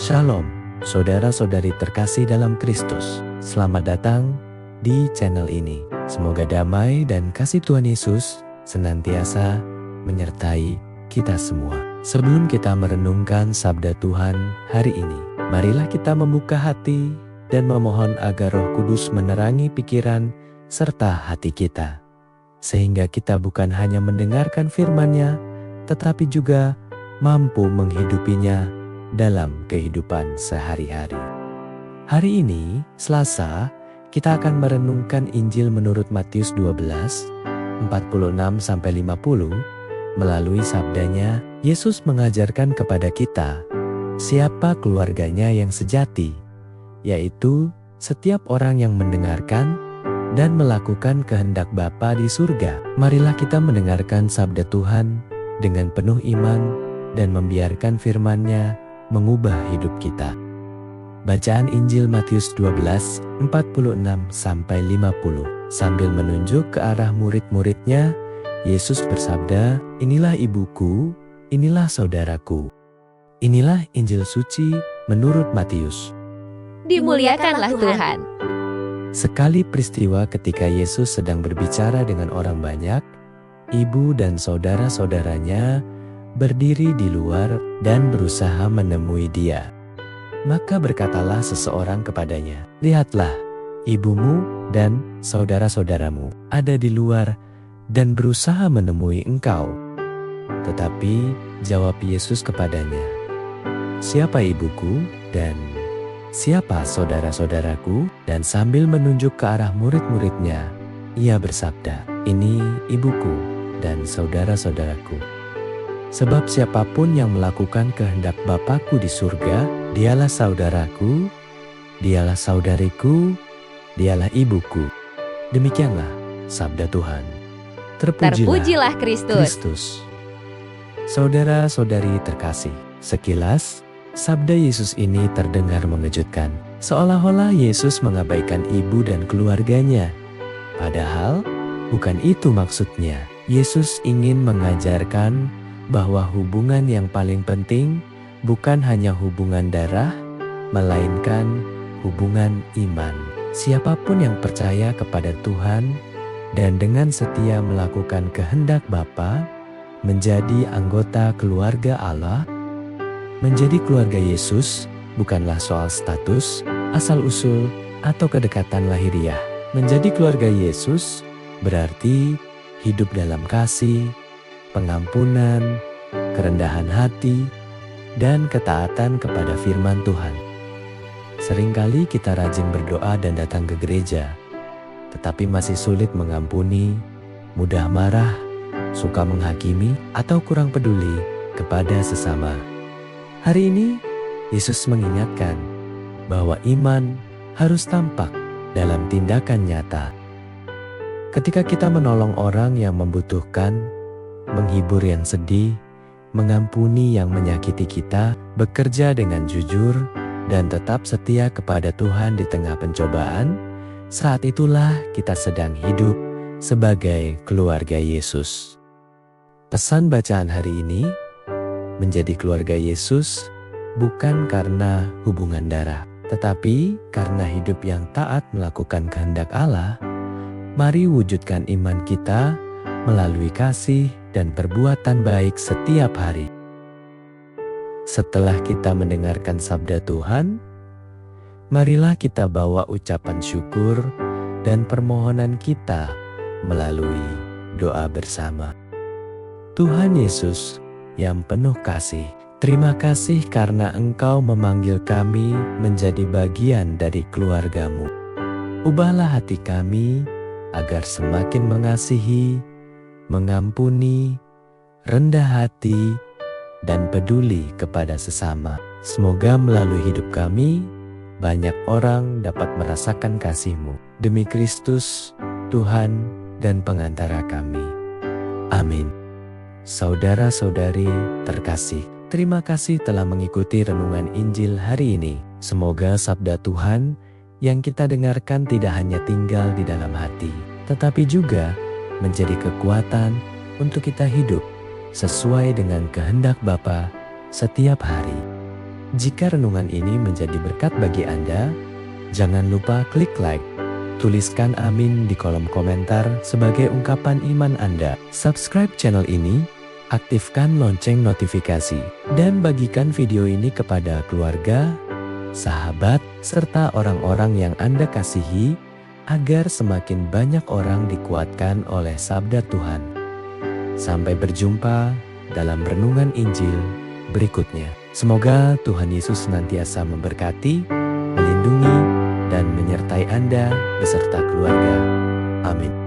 Shalom, saudara-saudari terkasih dalam Kristus. Selamat datang di channel ini. Semoga damai dan kasih Tuhan Yesus senantiasa menyertai kita semua. Sebelum kita merenungkan sabda Tuhan hari ini, marilah kita membuka hati dan memohon agar Roh Kudus menerangi pikiran serta hati kita. Sehingga kita bukan hanya mendengarkan firman-Nya, tetapi juga mampu menghidupinya dalam kehidupan sehari-hari. Hari ini, Selasa, kita akan merenungkan Injil menurut Matius 12, 46-50. Melalui sabdanya, Yesus mengajarkan kepada kita siapa keluarganya yang sejati, yaitu setiap orang yang mendengarkan dan melakukan kehendak Bapa di surga. Marilah kita mendengarkan sabda Tuhan dengan penuh iman dan membiarkan firman-Nya mengubah hidup kita. Bacaan Injil Matius 12, 46-50. Sambil menunjuk ke arah murid-muridnya, Yesus bersabda, "Inilah ibuku, inilah saudaraku." Inilah Injil suci menurut Matius. Dimuliakanlah Tuhan. Sekali peristiwa ketika Yesus sedang berbicara dengan orang banyak, ibu dan saudara-saudaranya berdiri di luar dan berusaha menemui Dia. Maka berkatalah seseorang kepadanya, "Lihatlah, ibumu dan saudara-saudaramu ada di luar dan berusaha menemui engkau." Tetapi jawab Yesus kepadanya, "Siapa ibuku dan siapa saudara-saudaraku?" Dan sambil menunjuk ke arah murid-muridnya, Ia bersabda, "Ini ibuku dan saudara-saudaraku. Sebab siapapun yang melakukan kehendak Bapa-Ku di surga, dialah saudaraku, dialah saudariku, dialah ibuku." Demikianlah sabda Tuhan. Terpujilah Kristus. Kristus. Saudara-saudari terkasih, sekilas sabda Yesus ini terdengar mengejutkan. Seolah-olah Yesus mengabaikan ibu dan keluarganya. Padahal bukan itu maksudnya. Yesus ingin mengajarkan bahwa hubungan yang paling penting bukan hanya hubungan darah, melainkan hubungan iman. Siapapun yang percaya kepada Tuhan dan dengan setia melakukan kehendak Bapa, menjadi anggota keluarga Allah. Menjadi keluarga Yesus bukanlah soal status, asal-usul, atau kedekatan lahiriah. Menjadi keluarga Yesus berarti hidup dalam kasih, pengampunan, kerendahan hati, dan ketaatan kepada firman Tuhan. Seringkali kita rajin berdoa dan datang ke gereja, tetapi masih sulit mengampuni, mudah marah, suka menghakimi, atau kurang peduli kepada sesama. Hari ini, Yesus mengingatkan bahwa iman harus tampak dalam tindakan nyata. Ketika kita menolong orang yang membutuhkan, menghibur yang sedih, mengampuni yang menyakiti kita, bekerja dengan jujur, dan tetap setia kepada Tuhan di tengah pencobaan, saat itulah kita sedang hidup sebagai keluarga Yesus. Pesan bacaan hari ini, menjadi keluarga Yesus bukan karena hubungan darah, tetapi karena hidup yang taat melakukan kehendak Allah. Mari wujudkan iman kita melalui kasih dan perbuatan baik setiap hari. Setelah kita mendengarkan sabda Tuhan, marilah kita bawa ucapan syukur dan permohonan kita melalui doa bersama. Tuhan Yesus yang penuh kasih, terima kasih karena Engkau memanggil kami menjadi bagian dari keluarga-Mu. Ubahlah hati kami agar semakin mengasihi, mengampuni, rendah hati, dan peduli kepada sesama. Semoga melalui hidup kami, banyak orang dapat merasakan kasih-Mu. Demi Kristus, Tuhan dan pengantara kami. Amin. Saudara-saudari terkasih, terima kasih telah mengikuti renungan Injil hari ini. Semoga sabda Tuhan yang kita dengarkan tidak hanya tinggal di dalam hati, tetapi juga menjadi kekuatan untuk kita hidup sesuai dengan kehendak Bapa setiap hari. Jika renungan ini menjadi berkat bagi Anda, jangan lupa klik like. Tuliskan amin di kolom komentar sebagai ungkapan iman Anda. Subscribe channel ini, aktifkan lonceng notifikasi, dan bagikan video ini kepada keluarga, sahabat, serta orang-orang yang Anda kasihi, agar semakin banyak orang dikuatkan oleh sabda Tuhan. Sampai berjumpa dalam renungan Injil berikutnya. Semoga Tuhan Yesus senantiasa memberkati, melindungi, dan menyertai Anda beserta keluarga. Amin.